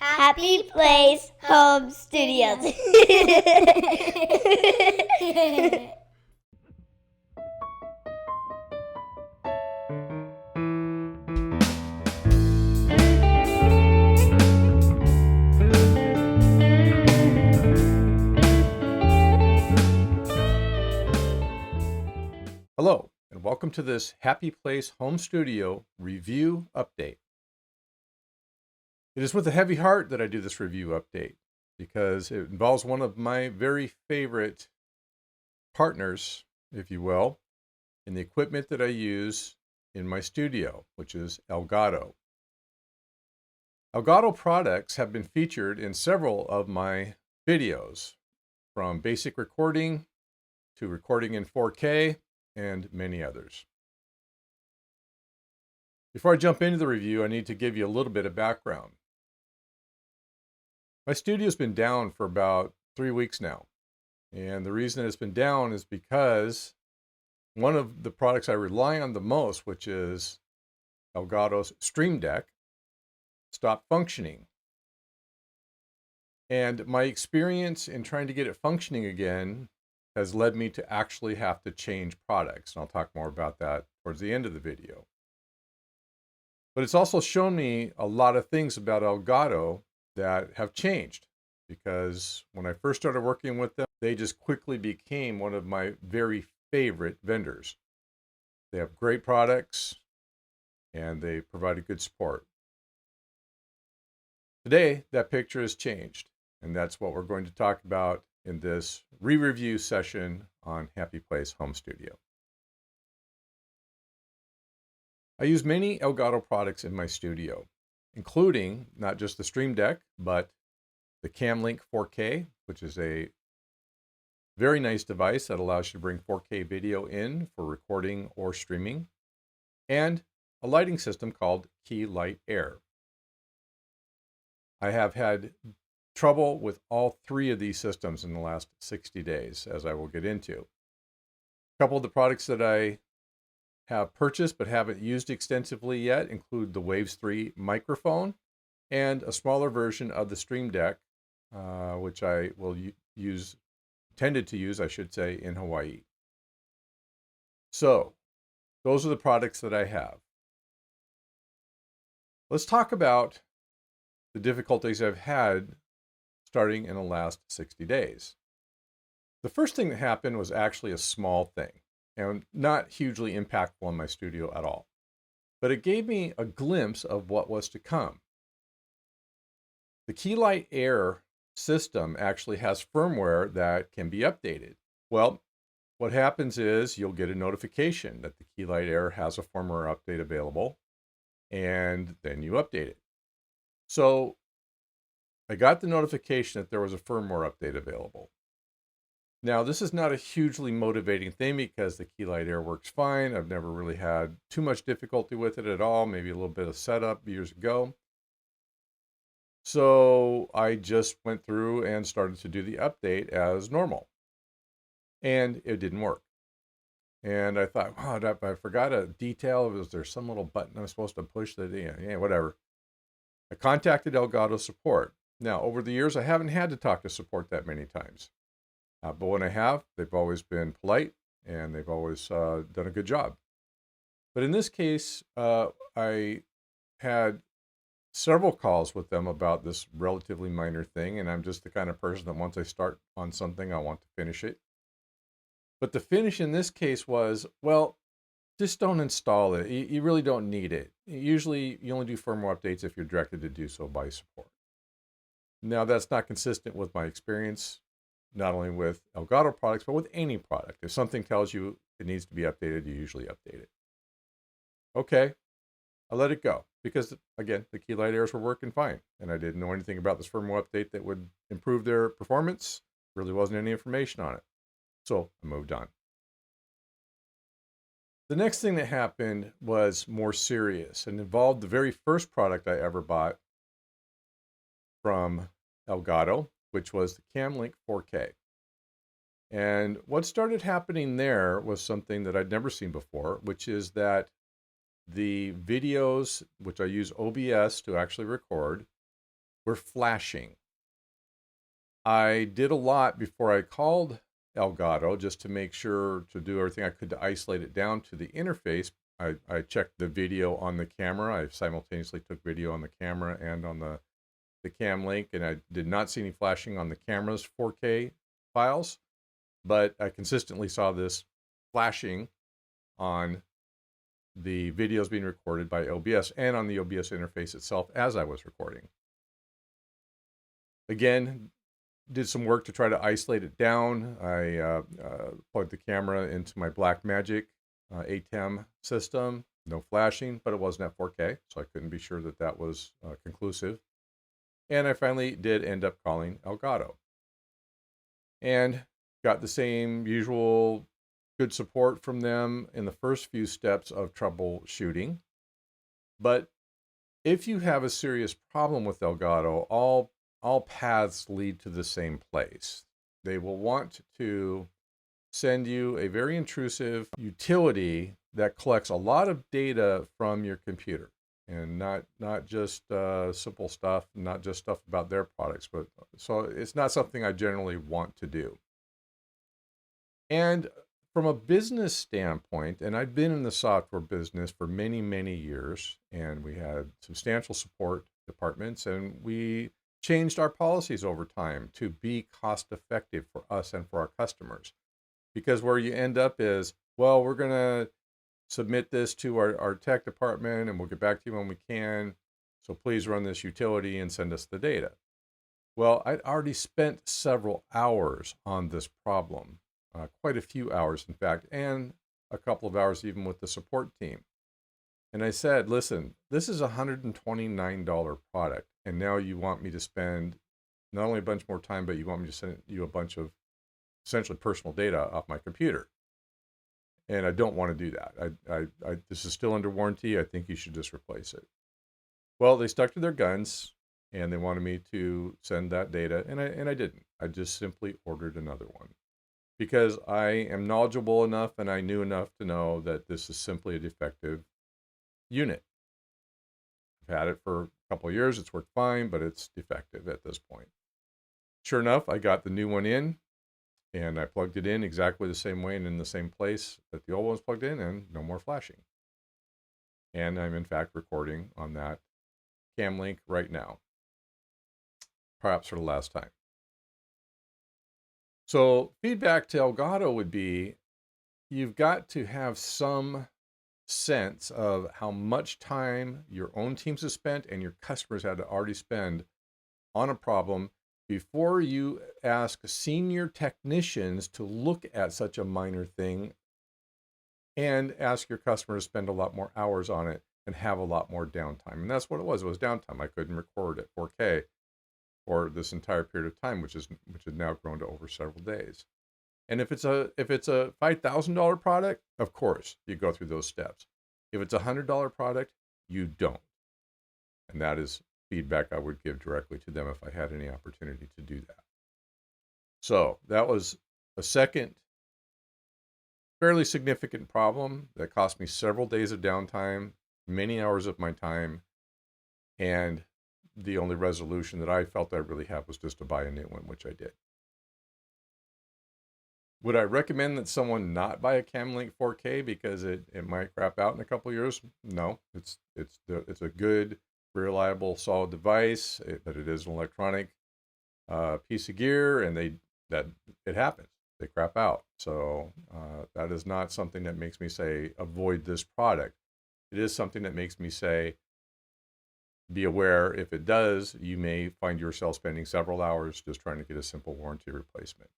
Happy Place Home Studios. Hello, and welcome to this Happy Place Home Studio review update. It is with a heavy heart that I do this review update because it involves one of my very favorite partners, if you will, in the equipment that I use in my studio, which is Elgato. Elgato products have been featured in several of my videos, from basic recording to recording in 4K and many others. Before I jump into the review, I need to give you a little bit of background. My studio's been down for about 3 weeks now. And the reason it's been down is because one of the products I rely on the most, which is Elgato's Streamdeck, stopped functioning. And my experience in trying to get it functioning again has led me to actually have to change products. And I'll talk more about that towards the end of the video. But it's also shown me a lot of things about Elgato that have changed, because when I first started working with them, they just quickly became one of my very favorite vendors. They have great products and they provide good support. Today, that picture has changed, and that's what we're going to talk about in this re-review session on Happy Place Home Studio. I use many Elgato products in my studio, including not just the Streamdeck, but the Camlink 4K, which is a very nice device that allows you to bring 4K video in for recording or streaming, and a lighting system called Keylight Air. I have had trouble with all three of these systems in the last 60 days, as I will get into. A couple of the products that I have purchased but haven't used extensively yet include the Waves 3 microphone and a smaller version of the Streamdeck, which I will intended to use, I should say, in Hawaii. So, those are the products that I have. Let's talk about the difficulties I've had starting in the last 60 days. The first thing that happened was actually a small thing and not hugely impactful in my studio at all. But it gave me a glimpse of what was to come. The Keylight Air system actually has firmware that can be updated. Well, what happens is you'll get a notification that the Keylight Air has a firmware update available, and then you update it. So I got the notification that there was a firmware update available. Now, this is not a hugely motivating thing because the Keylight Air works fine. I've never really had too much difficulty with it at all, maybe a little bit of setup years ago. So I just went through and started to do the update as normal. And it didn't work. And I thought, wow, I forgot a detail. Was there some little button I'm supposed to push that? Yeah, whatever. I contacted Elgato support. Now, over the years, I haven't had to talk to support that many times. But when I have, they've always been polite and they've always done a good job. But in this case, I had several calls with them about this relatively minor thing. And I'm just the kind of person that once I start on something, I want to finish it. But the finish in this case was, well, just don't install it. You really don't need it. Usually, you only do firmware updates if you're directed to do so by support. Now, that's not consistent with my experience, not only with Elgato products, but with any product. If something tells you it needs to be updated, you usually update it. Okay, I let it go because, again, the Keylight Airs were working fine, and I didn't know anything about this firmware update that would improve their performance. Really wasn't any information on it. So I moved on. The next thing that happened was more serious and involved the very first product I ever bought from Elgato, which was the Camlink 4K. And what started happening there was something that I'd never seen before, which is that the videos, which I use OBS to actually record, were flashing. I did a lot before I called Elgato just to make sure to do everything I could to isolate it down to the interface. I checked the video on the camera. I simultaneously took video on the camera and on the Camlink, and I did not see any flashing on the camera's 4K files, but I consistently saw this flashing on the videos being recorded by OBS and on the OBS interface itself as I was recording. Again, did some work to try to isolate it down. I plugged the camera into my Blackmagic ATEM system. No flashing, but it wasn't at 4K, so I couldn't be sure that that was conclusive. And I finally did end up calling Elgato. And got the same usual good support from them in the first few steps of troubleshooting. But if you have a serious problem with Elgato, all paths lead to the same place. They will want to send you a very intrusive utility that collects a lot of data from your computer, and not just simple stuff, not just stuff about their products, but so it's not something I generally want to do. And from a business standpoint, and I've been in the software business for many, many years, and we had substantial support departments, and we changed our policies over time to be cost effective for us and for our customers. Because where you end up is, well, we're going to submit this to our tech department and we'll get back to you when we can. So please run this utility and send us the data. Well, I'd already spent several hours on this problem, quite a few hours, in fact, and a couple of hours even with the support team. And I said, listen, this is a $129 product. And now you want me to spend not only a bunch more time, but you want me to send you a bunch of essentially personal data off my computer. And I don't want to do that. This is still under warranty. I think you should just replace it. Well, they stuck to their guns and they wanted me to send that data. And I didn't. I just simply ordered another one because I am knowledgeable enough and I knew enough to know that this is simply a defective unit. I've had it for a couple of years. It's worked fine, but it's defective at this point. Sure enough, I got the new one in and I plugged it in exactly the same way and in the same place that the old one was plugged in, and no more flashing. And I'm in fact recording on that Camlink right now, perhaps for the last time. So feedback to Elgato would be, you've got to have some sense of how much time your own teams have spent and your customers had to already spend on a problem before you ask senior technicians to look at such a minor thing and ask your customer to spend a lot more hours on it and have a lot more downtime. And that's what it was. It was downtime. I couldn't record at 4K for this entire period of time, which has now grown to over several days. And if it's a $5,000 product, of course, you go through those steps. If it's a $100 product, you don't. And that is feedback I would give directly to them if I had any opportunity to do that. So that was a second fairly significant problem that cost me several days of downtime, many hours of my time, and the only resolution that I felt I really had was just to buy a new one, which I did. Would I recommend that someone not buy a Camlink 4K because it might crap out in a couple of years? No, it's a good, reliable, solid device, but it is an electronic piece of gear, and it happens. They crap out. So that is not something that makes me say avoid this product. It is something that makes me say be aware, if it does, you may find yourself spending several hours just trying to get a simple warranty replacement.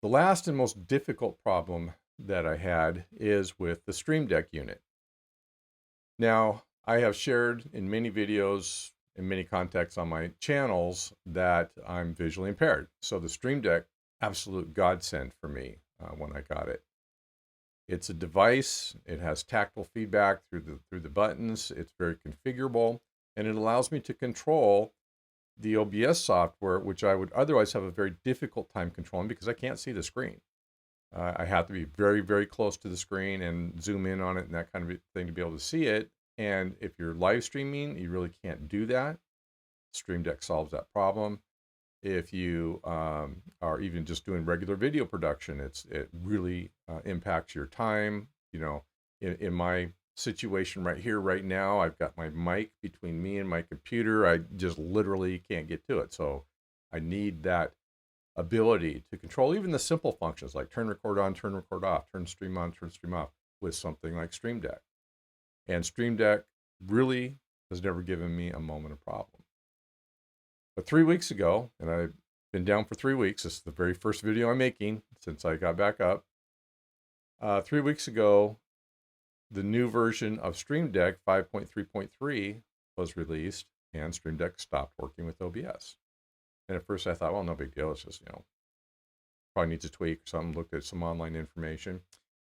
The last and most difficult problem that I had is with the Streamdeck unit. Now, I have shared in many videos, in many contexts on my channels, that I'm visually impaired. So the Streamdeck, absolute godsend for me when I got it. It's a device. It has tactile feedback through the buttons. It's very configurable, and it allows me to control the OBS software, which I would otherwise have a very difficult time controlling because I can't see the screen. I have to be very, very close to the screen and zoom in on it and that kind of thing to be able to see it. And if you're live streaming, you really can't do that. Stream Deck solves that problem. If you are even just doing regular video production, it really impacts your time. You know, in my situation right here, right now, I've got my mic between me and my computer. I just literally can't get to it. So I need that ability to control even the simple functions like turn record on, turn record off, turn stream on, turn stream off with something like Stream Deck. And Stream Deck really has never given me a moment of problem. But 3 weeks ago, and I've been down for 3 weeks, this is the very first video I'm making since I got back up. 3 weeks ago, the new version of Stream Deck 5.3.3 was released, and Stream Deck stopped working with OBS. And at first I thought, well, no big deal. It's just, probably needs a tweak or something, look at some online information.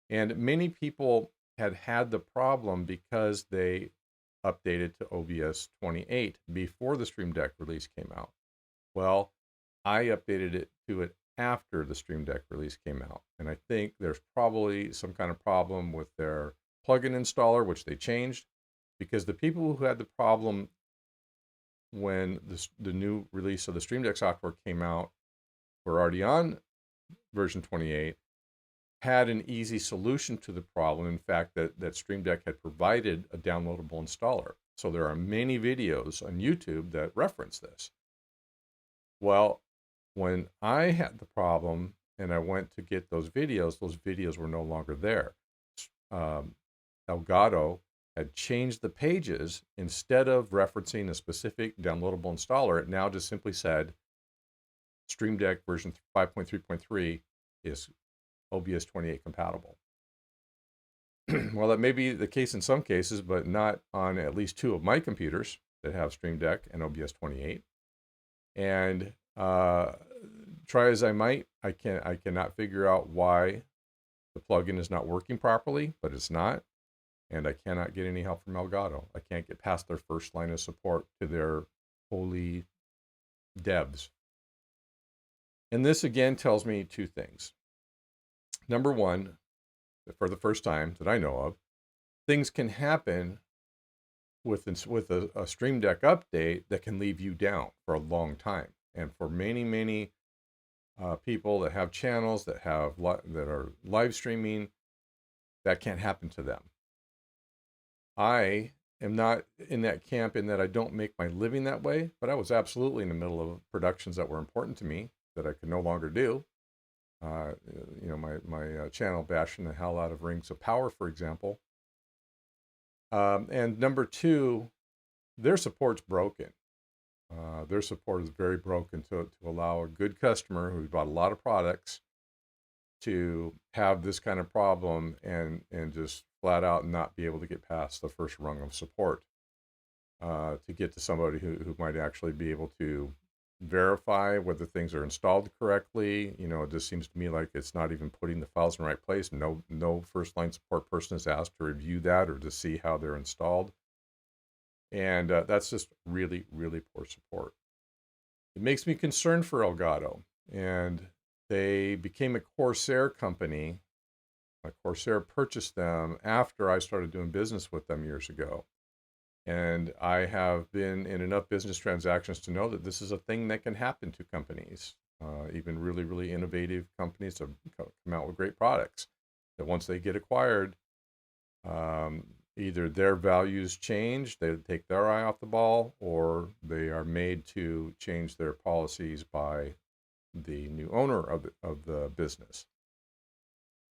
And many people had the problem because they updated to OBS 28 before the Stream Deck release came out. Well, I updated it to it after the Stream Deck release came out. And I think there's probably some kind of problem with their plugin installer, which they changed, because the people who had the problem when the new release of the Stream Deck software came out were already on version 28, had an easy solution to the problem. In fact, that Stream Deck had provided a downloadable installer. So there are many videos on YouTube that reference this. Well, when I had the problem and I went to get those videos were no longer there. Elgato had changed the pages. Instead of referencing a specific downloadable installer, it now just simply said Stream Deck version 5.3.3 is OBS 28 compatible. Well, that may be the case in some cases, but not on at least 2 of my computers that have Stream Deck and OBS 28. And try as I might, I cannot figure out why the plugin is not working properly, but it's not. And I cannot get any help from Elgato. I can't get past their first line of support to their holy devs. And this again tells me 2 things. Number one, for the first time that I know of, things can happen with a Stream Deck update that can leave you down for a long time. And for many people that have channels that are live streaming, that can't happen to them. I am not in that camp in that I don't make my living that way, but I was absolutely in the middle of productions that were important to me that I could no longer do. My channel bashing the hell out of Rings of Power, for example. And number 2, their support's broken. Their support is very broken to allow a good customer who's bought a lot of products to have this kind of problem and just flat out not be able to get past the first rung of support to get to somebody who might actually be able to verify whether things are installed correctly. It just seems to me like it's not even putting the files in the right place. No first line support person is asked to review that or to see how they're installed. And that's just really, really poor support. It makes me concerned for Elgato. And they became a Corsair company. Corsair purchased them after I started doing business with them years ago. And I have been in enough business transactions to know that this is a thing that can happen to companies. Even really, really innovative companies have come out with great products that once they get acquired, either their values change, they take their eye off the ball, or they are made to change their policies by the new owner of the business.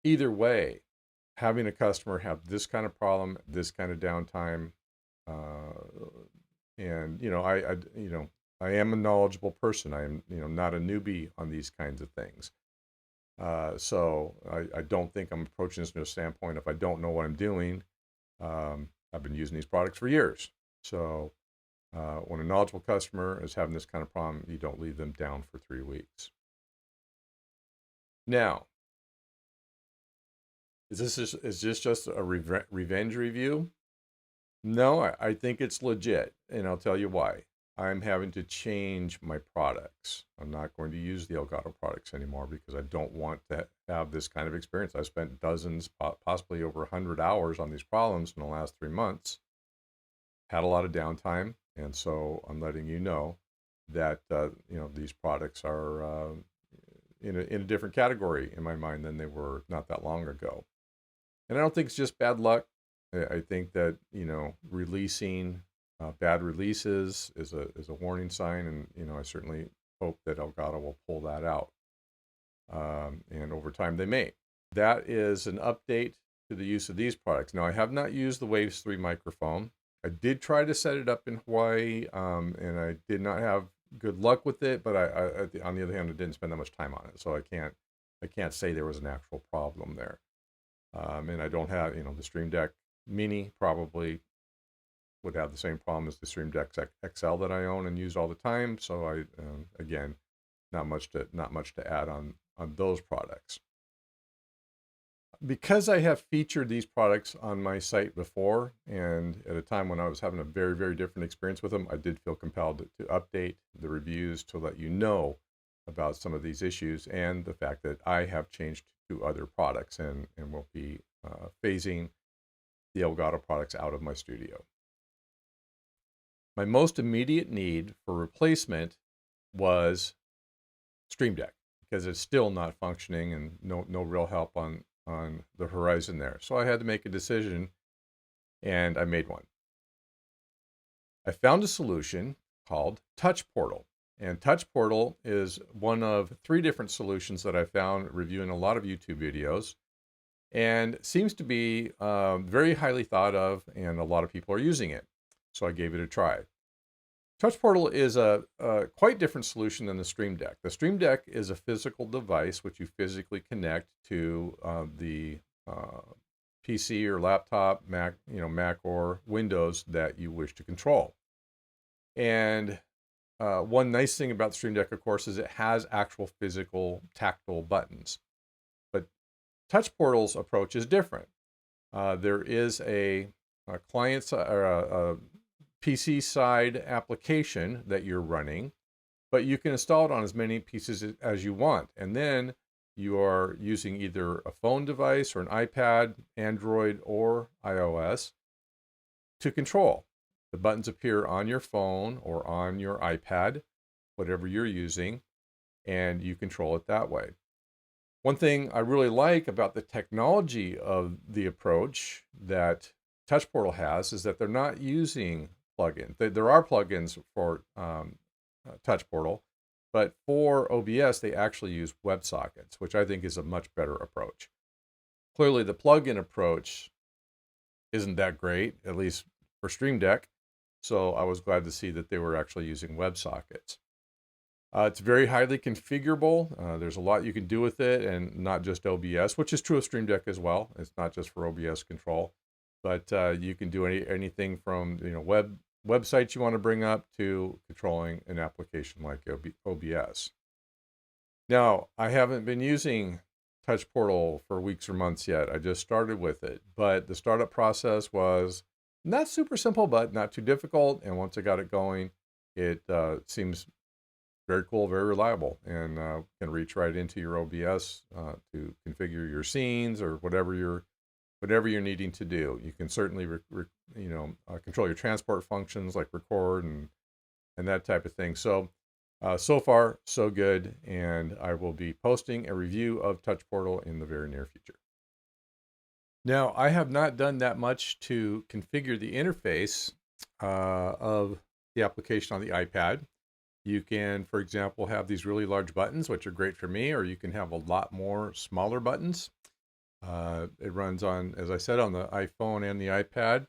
Either way, having a customer have this kind of problem, this kind of downtime, and I am a knowledgeable person. I am not a newbie on these kinds of things. So I don't think I'm approaching this from a standpoint if I don't know what I'm doing. I've been using these products for years. So when a knowledgeable customer is having this kind of problem, you don't leave them down for 3 weeks. Now, is this just a revenge review? No, I think it's legit, and I'll tell you why. I'm having to change my products. I'm not going to use the Elgato products anymore because I don't want to have this kind of experience. I've spent dozens, possibly over 100 hours on these problems in the last 3 months. Had a lot of downtime. And so I'm letting you know that, these products are in a different category in my mind than they were not that long ago. And I don't think it's just bad luck. I think that, releasing bad releases is a warning sign. And, I certainly hope that Elgato will pull that out. And over time they may. That is an update to the use of these products. Now, I have not used the Waves 3 microphone. I did try to set it up in Hawaii, and I did not have good luck with it. But on the other hand, I didn't spend that much time on it, so I can't say there was an actual problem there. And I don't have, the Streamdeck Mini probably would have the same problem as the Streamdeck XL that I own and use all the time. So again, not much to add on those products. Because I have featured these products on my site before, and at a time when I was having a very, very different experience with them, I did feel compelled to update the reviews to let you know about some of these issues and the fact that I have changed to other products and will be phasing the Elgato products out of my studio. My most immediate need for replacement was Streamdeck, because it's still not functioning and no real help on the horizon there. So I had to make a decision, and I made one. I found a solution called Touch Portal. And Touch Portal is one of 3 different solutions that I found reviewing a lot of YouTube videos, and seems to be very highly thought of, and a lot of people are using it. So I gave it a try. Touch Portal is a quite different solution than the Streamdeck. The Streamdeck is a physical device which you physically connect to the PC or laptop, Mac, Mac or Windows that you wish to control. And one nice thing about the Streamdeck, of course, is it has actual physical tactile buttons. But Touch Portal's approach is different. There is a client or a PC side application that you're running, but you can install it on as many pieces as you want. And then you are using either a phone device or an iPad, Android, or iOS to control. The buttons appear on your phone or on your iPad, whatever you're using, and you control it that way. One thing I really like about the technology of the approach that Touch Portal has is that they're not using plugins. There are plugins for Touch Portal, but for OBS, they actually use WebSockets, which I think is a much better approach. Clearly, the plugin approach isn't that great, at least for Streamdeck, so I was glad to see that they were actually using WebSockets. It's very highly configurable. There's a lot you can do with it, and not just OBS, which is true of Streamdeck as well. It's not just for OBS control, but you can do anything from websites you want to bring up to controlling an application like OBS. Now, I haven't been using Touch Portal for weeks or months yet. I just started with it, but the startup process was not super simple, but not too difficult. And once I got it going, it seems very cool, very reliable, and can reach right into your OBS to configure your scenes or whatever you're needing to do. You can certainly control your transport functions like record and that type of thing. So so far so good, and I will be posting a review of Touch Portal in the very near future. Now, I have not done that much to configure the interface of the application on the iPad. You can, for example, have these really large buttons, which are great for me, or you can have a lot more smaller buttons. It runs on, as I said, on the iPhone and the iPad,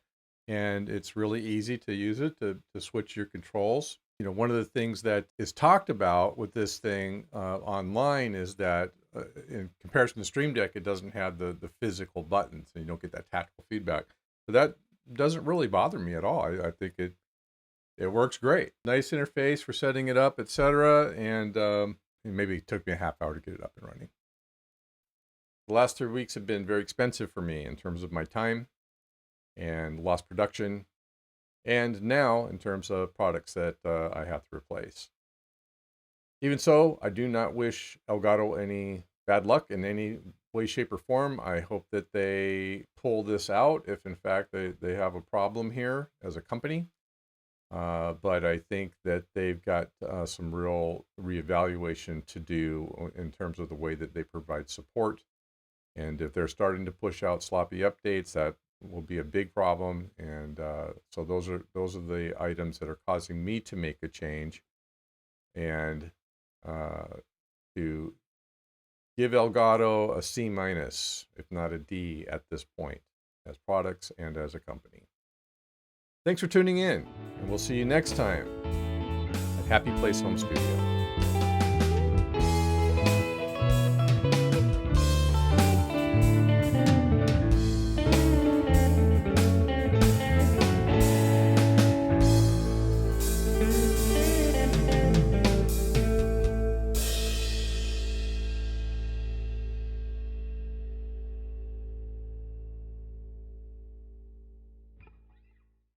and it's really easy to use it to switch your controls. One of the things that is talked about with this thing online is that in comparison to Streamdeck, it doesn't have the physical buttons, and you don't get that tactile feedback. But that doesn't really bother me at all. I think it works great. Nice interface for setting it up, etc. And maybe it took me a half hour to get it up and running. The last 3 weeks have been very expensive for me in terms of my time and lost production, and now in terms of products that I have to replace. Even so, I do not wish Elgato any bad luck in any way, shape, or form. I hope that they pull this out if in fact they have a problem here as a company. But I think that they've got some real reevaluation to do in terms of the way that they provide support. And if they're starting to push out sloppy updates, that will be a big problem. And so those are the items that are causing me to make a change and to give Elgato a C minus, if not a D, at this point, as products and as a company. Thanks for tuning in, and we'll see you next time at Happy Place Home Studio.